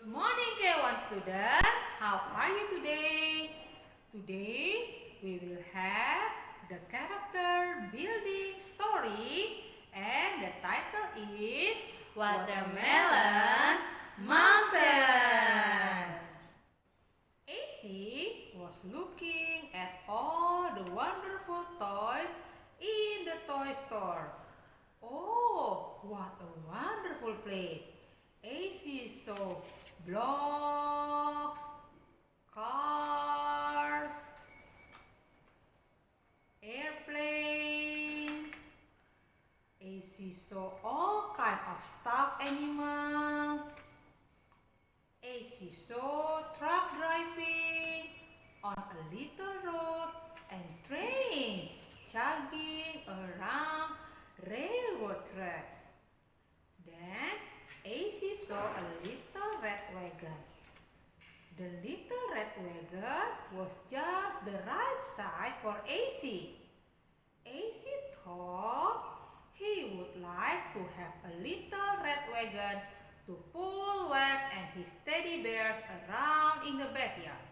Good morning, K1 student. How are you today? Today we will have the character building story and the title is Watermelon Mountains. AC was looking at all the wonderful toys in the toy store. Oh, what a wonderful place! AC saw blocks, cars, airplanes. AC saw all kinds of stuffed animals. AC saw truck driving on a little road and trains chugging around railroad tracks. Then AC saw a little red wagon. The little red wagon was just the right size for AC. AC thought he would like to have a little red wagon to pull Wax and his teddy bears around in the backyard.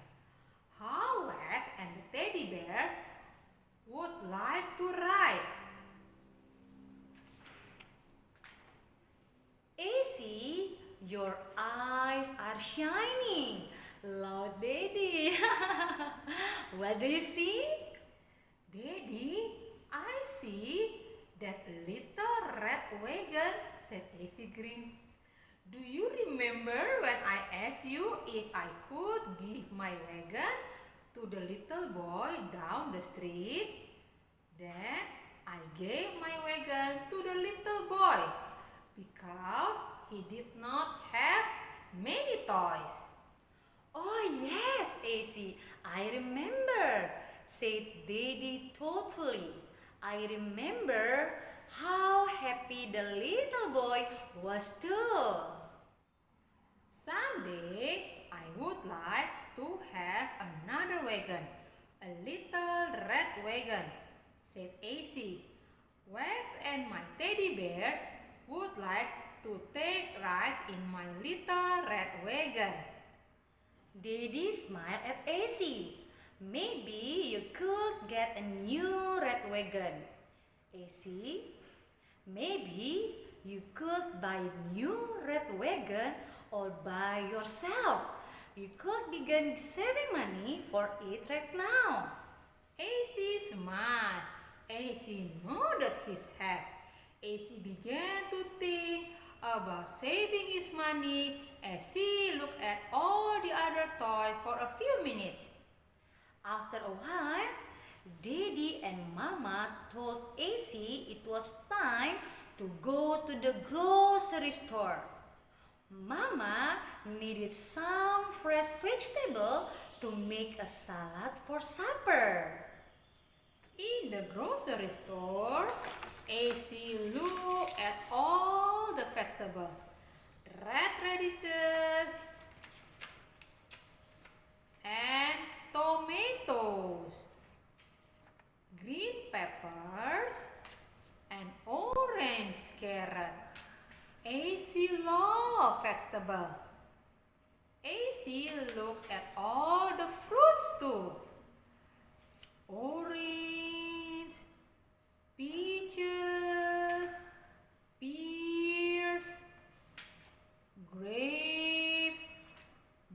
How Wax and the teddy bear would like to ride. AC, your eyes are shining. Loud, Daddy. What do you see? Daddy, I see that little red wagon, said AC grin. Do you remember when I asked you if I could give my wagon to the little boy down the street? Then I gave my wagon to the little boy because he did not have many toys. Oh, yes, AC, I remember, said Daddy thoughtfully. I remember how happy the little boy was too. Someday I would like to have another wagon, a little red wagon, said AC. Wax and my teddy bear would like to take rides in my little red wagon. Daddy smiled at AC. Maybe you could get a new red wagon. AC, maybe you could buy a new red wagon all by yourself. You could begin saving money for it right now. AC smiled. AC nodded his head. AC began to think about saving his money as he looked at all the other toys for a few minutes. After a while, Daddy and Mama told AC it was time to go to the grocery store. Mama needed some fresh vegetable to make a salad for supper. In the grocery store, AC looked at all the vegetables. Red radishes and tomatoes, green peppers and orange carrot. AC loved vegetable. AC looked at all the fruits too. Orange, peaches, pears, grapes,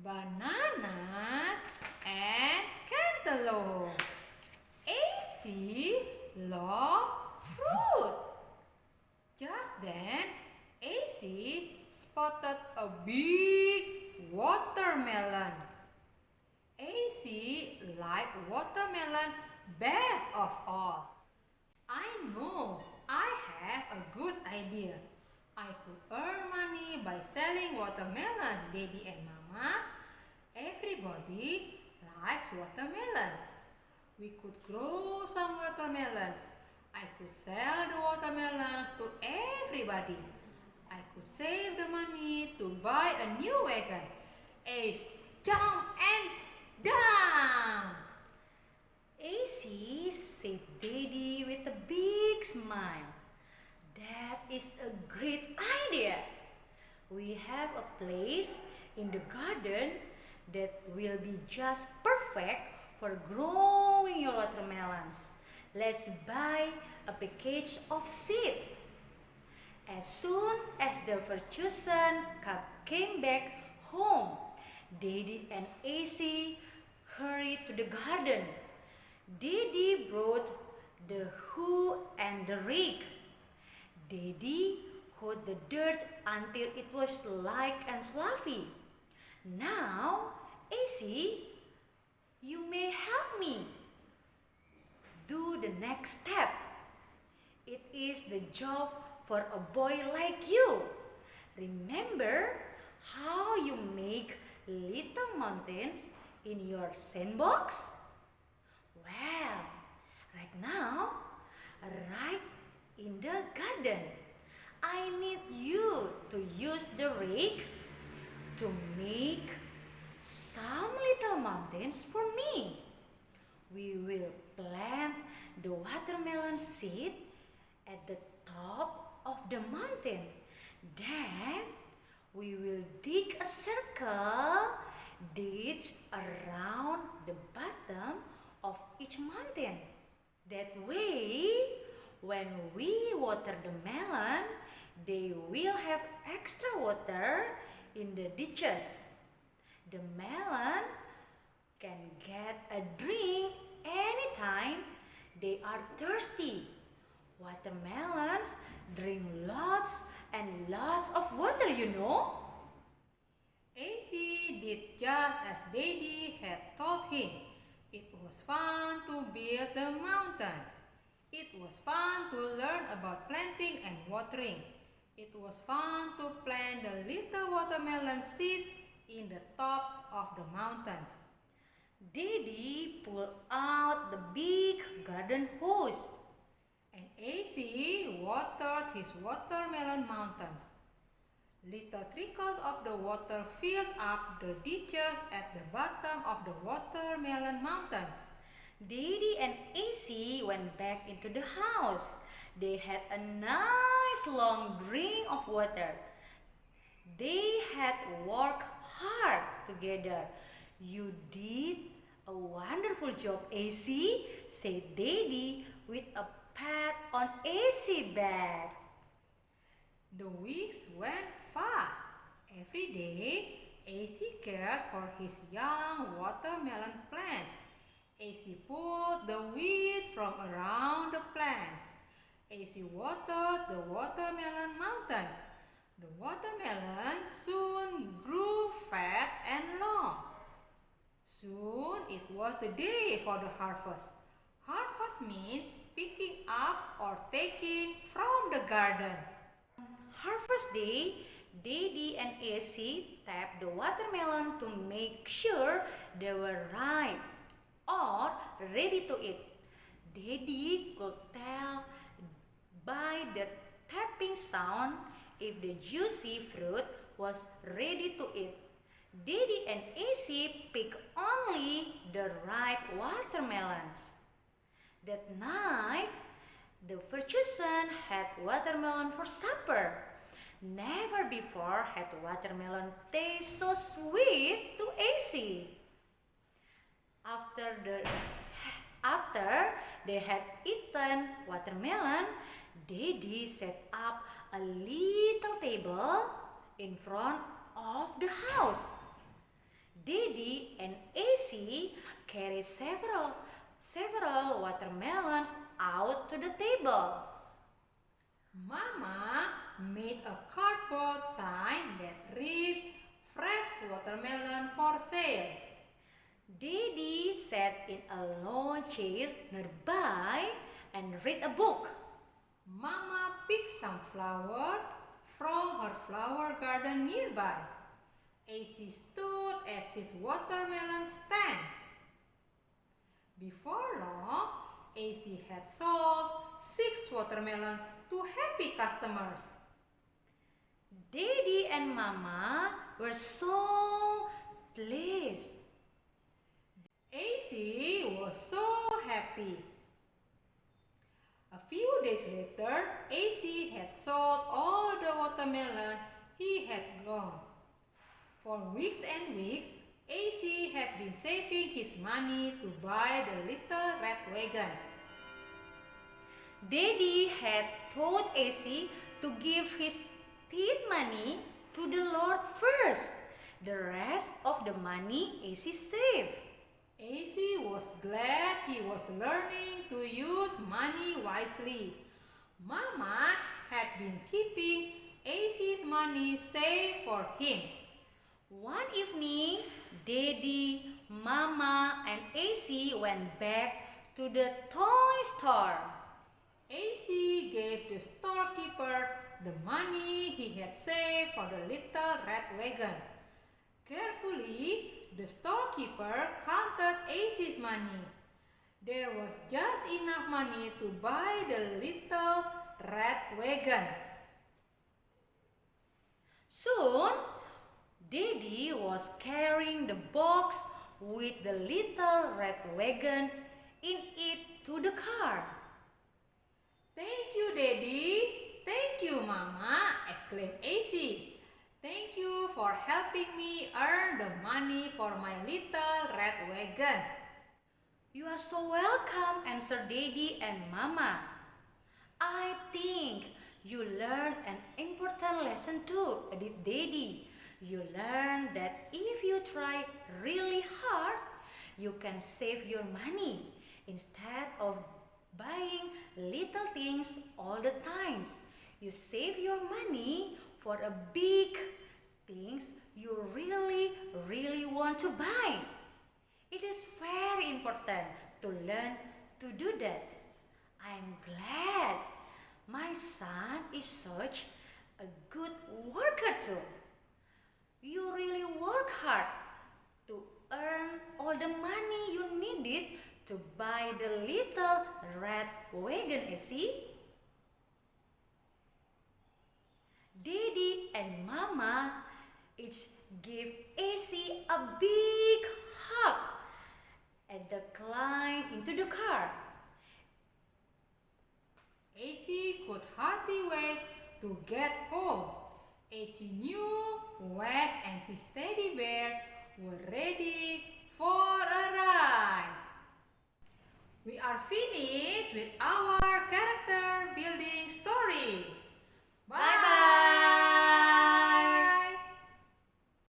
bananas, and cantaloupe. AC loved fruit. Just then, AC spotted a big watermelon. AC liked watermelon best of all. I know I have a good idea. I could earn money by selling watermelon, Daddy and Mama. Everybody likes watermelon. We could grow some watermelons. I could sell the watermelon to everybody. I could save the money to buy a new wagon. Ace jumped and jumped. AC said Daddy with a big smile. That is a great idea. We have a place in the garden that will be just perfect for growing your watermelons. Let's buy a package of seed. As soon as the Virtuosan came back home, Daddy and AC hurried to the garden. Daddy brought the hoe and the rake. Daddy hoed the dirt until it was light and fluffy. Now, AC, you may help me. Do the next step. It is the job for a boy like you. Remember how you make little mountains in your sandbox? Well, right now, right in the garden, I need you to use the rake to make some little mountains for me. We will plant the watermelon seed at the top of the mountain. Then we will dig a circle, ditch around the bottom of each mountain. That way, when we water the melon, they will have extra water in the ditches. The melon can get a drink anytime they are thirsty. Watermelons drink lots and lots of water, you know. AC did just as Daddy had told him. It was fun to build the mountains. It was fun to learn about planting and watering. It was fun to plant the little watermelon seeds in the tops of the mountains. Daddy pulled out the big garden hose. And AC watered his watermelon mountains. Little trickles of the water filled up the ditches at the bottom of the watermelon mountains. Daddy and AC went back into the house. They had a nice long drink of water. They had worked hard together. You did a wonderful job, AC, said Daddy with a pat on AC's back. The weeks went fast. Every day, AC cared for his young watermelon plants. AC pulled the weed from around the plants. AC watered the watermelon mountains. The watermelon soon grew fat and long. Soon it was the day for the harvest. Harvest means picking up or taking from the garden. Harvest day, Daddy and AC tapped the watermelon to make sure they were ripe or ready to eat. Daddy could tell by the tapping sound if the juicy fruit was ready to eat. Daddy and AC picked only the ripe watermelons. That night, the Virtuosan had watermelon for supper. Never before had watermelon taste so sweet to AC. After they had eaten watermelon, Daddy set up a little table in front of the house. Daddy and AC carried several watermelons out to the table. Mama made a cardboard sign that read "Fresh watermelon for sale." Daddy sat in a low chair nearby and read a book. Mama picked some flowers from her flower garden nearby. AC stood at his watermelon stand. Before long, AC had sold 6 watermelons to happy customers. Daddy and Mama were so pleased. AC was so happy. A few days later, AC had sold all the watermelon he had grown. For weeks and weeks, AC had been saving his money to buy the little red wagon. Daddy had told AC to give his tithe money to the Lord first. The rest of the money AC saved. AC was glad he was learning to use money wisely. Mama had been keeping AC's money safe for him. One evening, Daddy, Mama, and AC went back to the toy store. AC gave the storekeeper the money he had saved for the little red wagon. Carefully, the storekeeper counted AC's money. There was just enough money to buy the little red wagon. Soon, Daddy was carrying the box with the little red wagon in it to the car. Thank you, Daddy. Thank you, Mama, exclaimed AC. Thank you for helping me earn the money for my little red wagon. You are so welcome, answered Daddy and Mama. I think you learned an important lesson too, added Daddy. You learned that if you try really hard, you can save your money instead of buying little things all the times. You save your money for a big things you really want to buy. It is very important to learn to do that. I'm glad my son is such a good worker too. You really work hard to earn all the money you needed to buy the little red wagon, AC. Daddy and Mama each gave AC a big hug and they climbed into the car. AC could hardly wait to get home. AC knew Wes and his teddy bear were ready for a ride. We are finished with our